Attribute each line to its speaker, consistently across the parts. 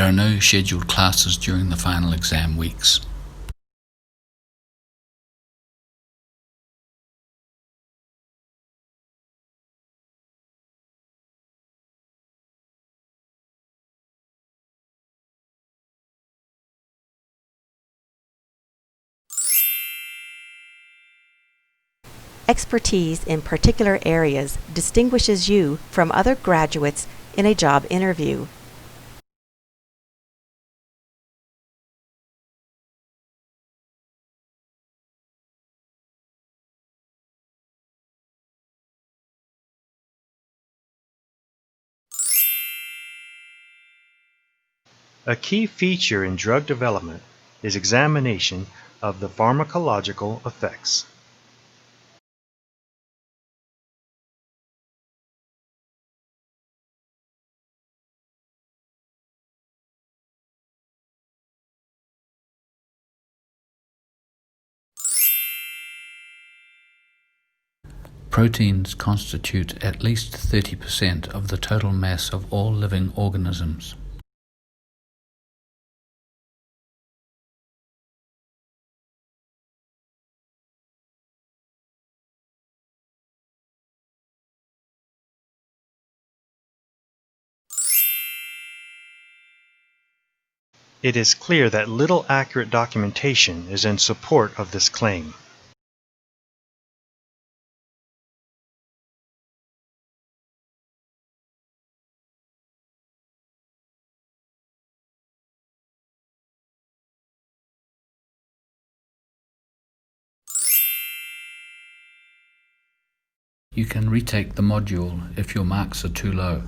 Speaker 1: There are no scheduled classes during the final exam weeks.
Speaker 2: Expertise in particular areas distinguishes you from other graduates in a job interview.
Speaker 3: A key feature in drug development is examination of the pharmacological effects.
Speaker 1: Proteins constitute at least 30% of the total mass of all living organisms.
Speaker 3: It is clear that little accurate documentation is in support of this claim.
Speaker 1: You can retake the module if your marks are too low.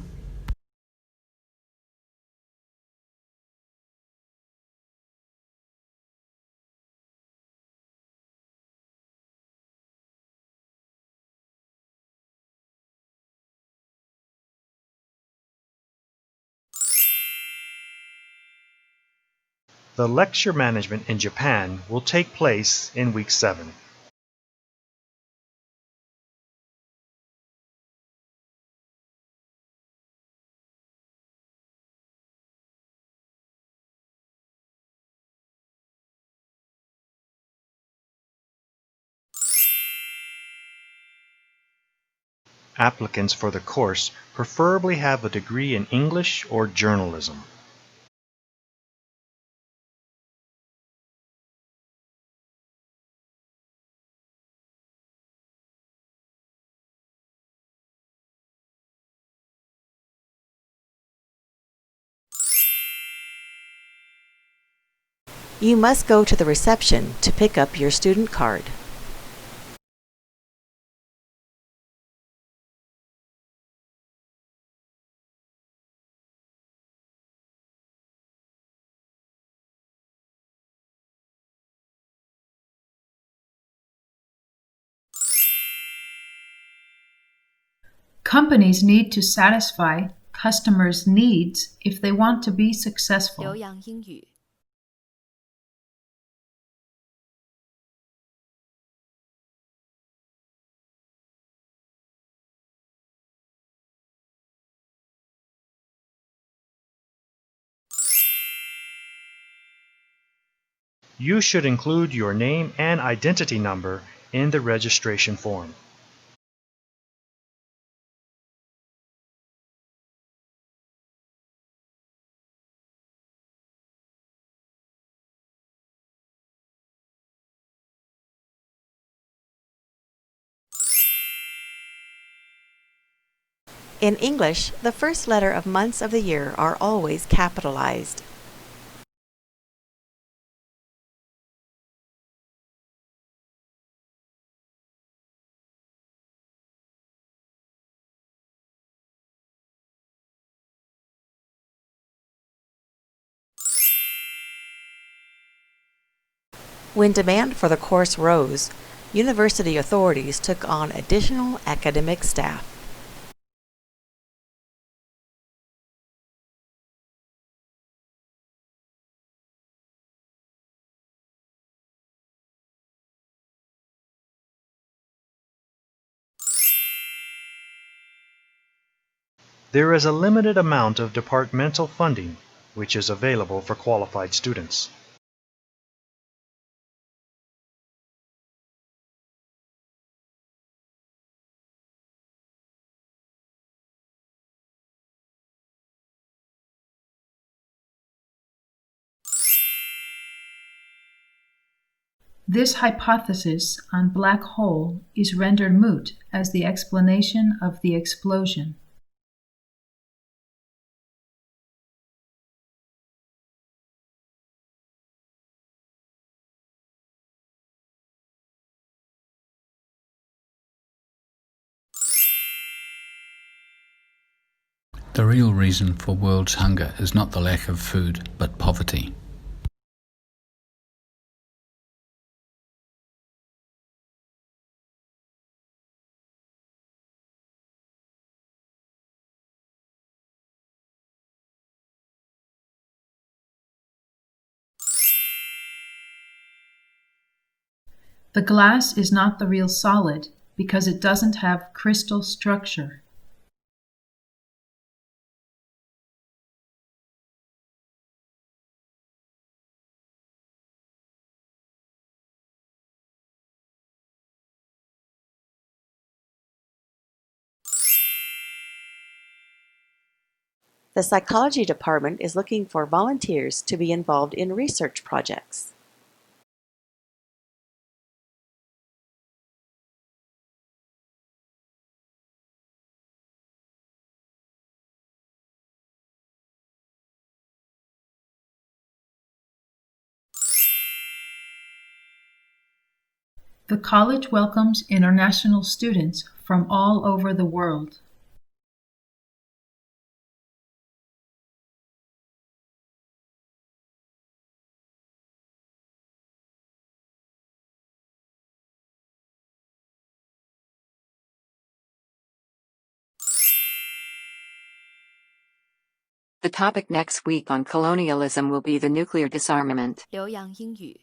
Speaker 3: The lecture management in Japan will take place in week 7. Applicants for the course preferably have a degree in English or journalism.
Speaker 2: You must go to the reception to pick up your student card.
Speaker 4: Companies need to satisfy customers' needs if they want to be successful.
Speaker 5: 留洋英语
Speaker 3: You should include your name and identity number in the registration form.
Speaker 2: In English, the first letter of months of the year are always capitalized. When demand for the course rose, university authorities took on additional academic staff.
Speaker 3: There is a limited amount of departmental funding, which is available for qualified students.
Speaker 4: This hypothesis on black hole is rendered moot as the explanation of the explosion.
Speaker 1: The real reason for world's hunger is not the lack of food, but poverty.
Speaker 4: The glass is not the real solid because it doesn't have crystal structure.
Speaker 2: The psychology department is looking for volunteers to be involved in research projects.
Speaker 4: The college welcomes international students from all over the world.
Speaker 5: The topic next week on colonialism will be the nuclear disarmament.
Speaker 6: 留洋英语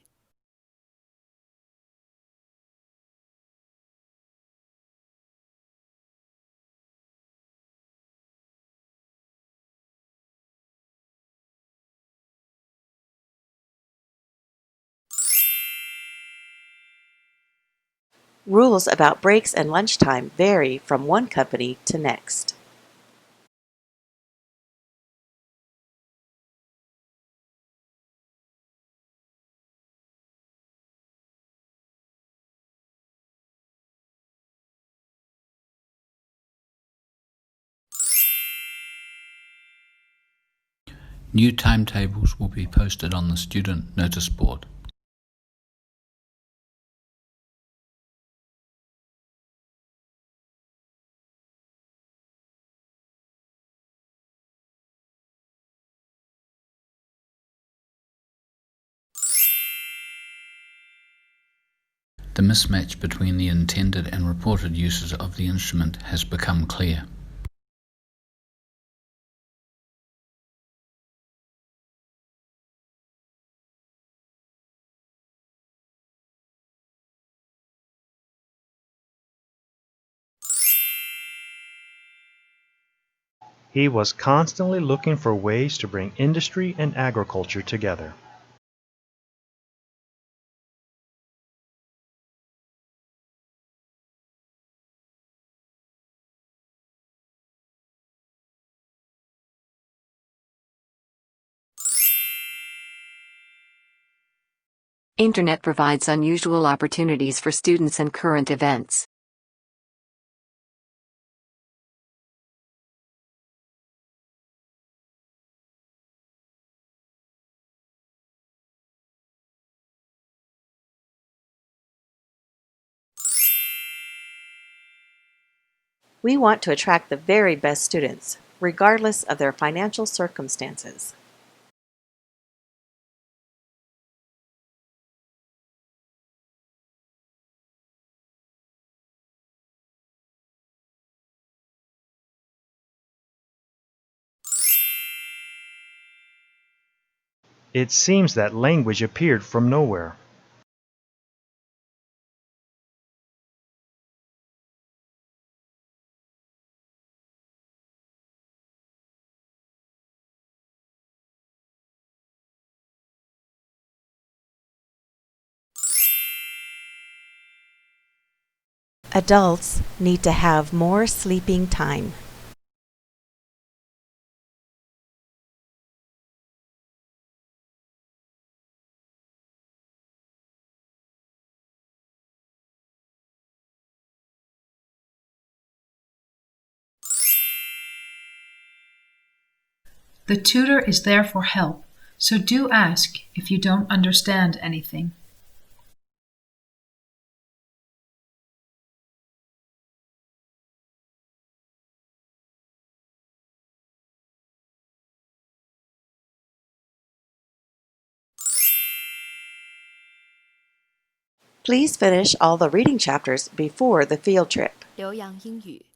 Speaker 2: Rules about breaks and lunchtime vary from one company to next.
Speaker 1: New timetables will be posted on the student notice board. The mismatch between the intended and reported uses of the instrument has become clear.
Speaker 3: He was constantly looking for ways to bring industry and agriculture together.
Speaker 5: Internet provides unusual opportunities for students and current events.
Speaker 2: We want to attract the very best students, regardless of their financial circumstances.
Speaker 3: It seems that language appeared from nowhere.
Speaker 2: Adults need to have more sleeping time.
Speaker 4: The tutor is there for help, so do ask if you don't understand anything.
Speaker 2: Please finish all the reading chapters before the field trip.
Speaker 6: 留洋英语